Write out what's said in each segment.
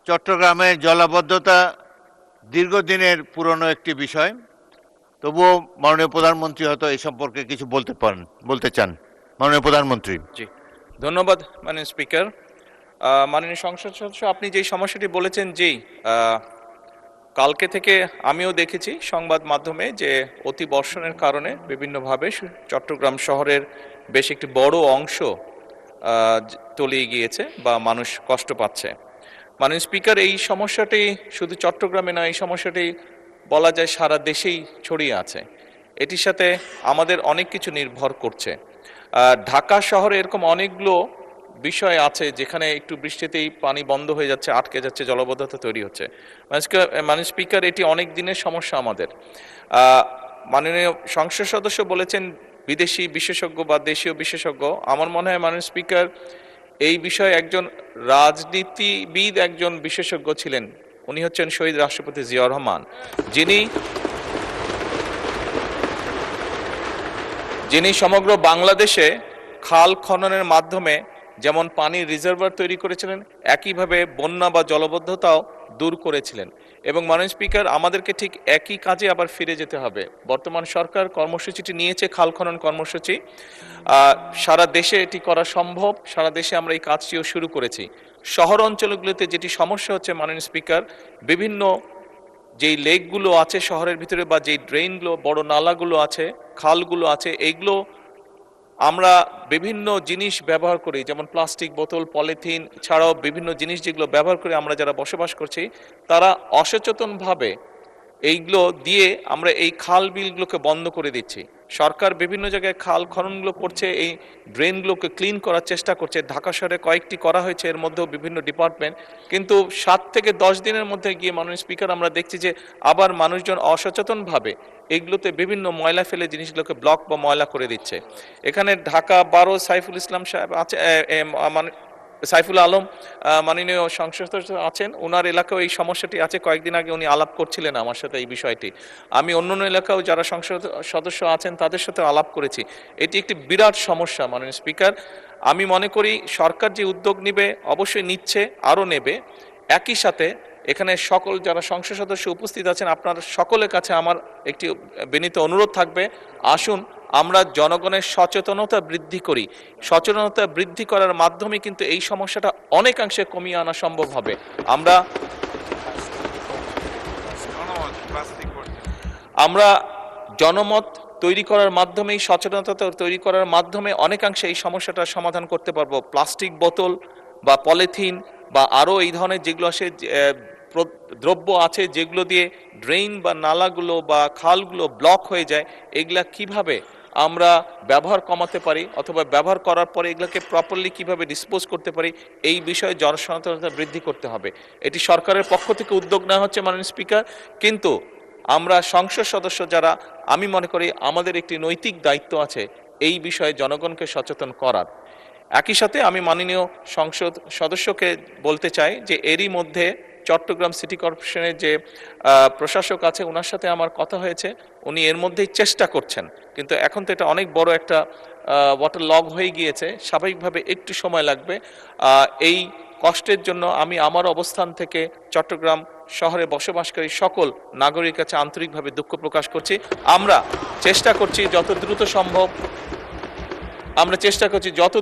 চট্টগ্রামের জলাবদ্ধতা দীর্ঘদিনের পুরনো একটি বিষয়। তবুও মাননীয় প্রধানমন্ত্রী হয়তো এই সম্পর্কে কিছু বলতে চান। মাননীয় প্রধানমন্ত্রী। জি, ধন্যবাদ মাননীয় স্পিকার। মাননীয় সংসদ সদস্য, আপনি যেই সমস্যাটি বলেছেন, কালকে থেকে আমিও দেখেছি সংবাদ মাধ্যমে যে অতি বর্ষণের কারণে বিভিন্নভাবে চট্টগ্রাম শহরের বেশ একটি বড় অংশ তলিয়ে গিয়েছে বা মানুষ কষ্ট পাচ্ছে। মাননীয় স্পিকার, এই সমস্যাটি শুধু চট্টগ্রামে নয়, এই সমস্যাটি বলা যায় সারা দেশেই ছড়িয়ে আছে। এটির সাথে আমাদের অনেক কিছু নির্ভর করছে। ঢাকা শহরে এরকম অনেকগুলো বিষয় আছে যেখানে একটু বৃষ্টিতেই পানি বন্ধ হয়ে যাচ্ছে, আটকে যাচ্ছে, জলাবদ্ধতা তৈরি হচ্ছে। মাননীয় স্পিকার, এটি অনেক দিনের সমস্যা আমাদের। মাননীয় সংসদ সদস্য বলেছেন বিদেশি বিশেষজ্ঞ বা দেশীয় বিশেষজ্ঞ। আমার মনে হয় মাননীয় স্পিকার, এই বিষয়ে একজন রাজনীতিবিদ, একজন বিশেষজ্ঞ ছিলেন। উনি হচ্ছেন শহীদ রাষ্ট্রপতি জিয়াউর রহমান, যিনি সমগ্র বাংলাদেশে খাল খননের মাধ্যমে যেমন পানির রিজার্ভার তৈরি করেছিলেন, একইভাবে বন্যা বা জলবদ্ধতাও দূর করেছিলেন। এবং মাননীয় স্পিকার, আমাদেরকে ঠিক একই কাজে আবার ফিরে যেতে হবে। বর্তমান সরকার কর্মসূচিটি নিয়েছে, খাল খনন কর্মসূচি। সারা দেশে এটি করা সম্ভব, সারা দেশে আমরা এই কাজটিও শুরু করেছি। শহর অঞ্চলগুলোতে যেটি সমস্যা হচ্ছে মাননীয় স্পিকার, বিভিন্ন যেই লেকগুলো আছে শহরের ভিতরে বা যেই ড্রেনগুলো, বড় নালাগুলো আছে, খালগুলো আছে, এইগুলো আমরা বিভিন্ন জিনিস ব্যবহার করি, যেমন প্লাস্টিক বোতল, পলিথিন ছাড়াও বিভিন্ন জিনিস যেগুলো ব্যবহার করে আমরা যারা বসবাস করছি, তারা অসচেতনভাবে এইগুলো দিয়ে আমরা এই খাল বিলগুলোকে বন্ধ করে দিচ্ছি। সরকার বিভিন্ন জায়গায় খাল খননগুলো করছে, এই ড্রেনগুলোকে ক্লিন করার চেষ্টা করছে। ঢাকা শহরে কয়েকটি করা হয়েছে, এর মধ্যেও বিভিন্ন ডিপার্টমেন্ট। কিন্তু 7 থেকে 10 দিনের মধ্যে গিয়ে মাননীয় স্পিকার আমরা দেখছি যে আবার মানুষজন অসচেতনভাবে এগুলোতে বিভিন্ন ময়লা ফেলে জিনিসগুলোকে ব্লক বা ময়লা করে দিচ্ছে। এখানে ঢাকা 12 সাইফুল ইসলাম সাহেব আছে, সাইফুল আলম মাননীয় সংসদ আছেন, ওনার এলাকাও এই সমস্যাটি আছে। কয়েকদিন আগে উনি আলাপ করছিলেন আমার সাথে এই বিষয়টি। আমি অন্যান্য এলাকাও যারা সংসদ সদস্য আছেন তাদের সাথে আলাপ করেছি। এটি একটি বিরাট সমস্যা মাননীয় স্পিকার। আমি মনে করি সরকার যে উদ্যোগ নেবে, অবশ্যই নিচ্ছে, আরও নেবে। একই সাথে এখানে সকল যারা সংসদ সদস্য উপস্থিত আছেন, আপনার সকলের কাছে আমার একটি বিনীত অনুরোধ থাকবে, আসুন আমরা জনগণের সচেতনতা বৃদ্ধি করি। সচেতনতা বৃদ্ধি করার মাধ্যমে কিন্তু এই সমস্যাটা অনেকাংশে কমিয়ে আনা সম্ভব হবে। আমরা জনমত তৈরি করার মাধ্যমেই, সচেতনতা তৈরি করার মাধ্যমে অনেকাংশে এই সমস্যাটার সমাধান করতে পারবো। প্লাস্টিক বোতল বা পলিথিন বা আরও এই ধরনের যেগুলো আসে দ্রব্য আছে, যেগুলো দিয়ে ড্রেন বা নালাগুলো বা খালগুলো ব্লক হয়ে যায়, এগুলা কিভাবে আমরা ব্যবহার কমাতে পারি, অথবা ব্যবহার করার পরে এগুলোকে প্রপারলি কিভাবে ডিসপোজ করতে পারি, এই বিষয়ে জনসচেতনতা বৃদ্ধি করতে হবে। এটি সরকারের পক্ষ থেকে উদ্যোগ নেওয়া হচ্ছে মাননীয় স্পিকার। কিন্তু আমরা সংসদ সদস্য যারা, আমি মনে করি আমাদের একটি নৈতিক দায়িত্ব আছে এই বিষয়ে জনগণকে সচেতন করার। একই সাথে আমি মাননীয় সংসদ সদস্যকে বলতে চাই যে এরই মধ্যে চট্টগ্রাম সিটি কর্পোরেশনের যে প্রশাসক আছে, ওনার সাথে আমার কথা হয়েছে। উনি এর মধ্যেই চেষ্টা করছেন, কিন্তু এখন তো এটা অনেক বড় একটা ওয়াটার লগ হয়ে গিয়েছে, স্বাভাবিকভাবে একটু সময় লাগবে। এই কষ্টের জন্য আমি আমার অবস্থান থেকে চট্টগ্রাম শহরে বসবাসকারী সকল নাগরিকের কাছে আন্তরিকভাবে দুঃখ প্রকাশ করছি। আমরা চেষ্টা করছি যত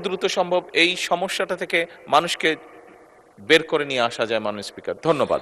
দ্রুত সম্ভব এই সমস্যাটা থেকে মানুষকে বের করে নিয়ে আসা যায়। মাননীয় স্পিকার, ধন্যবাদ।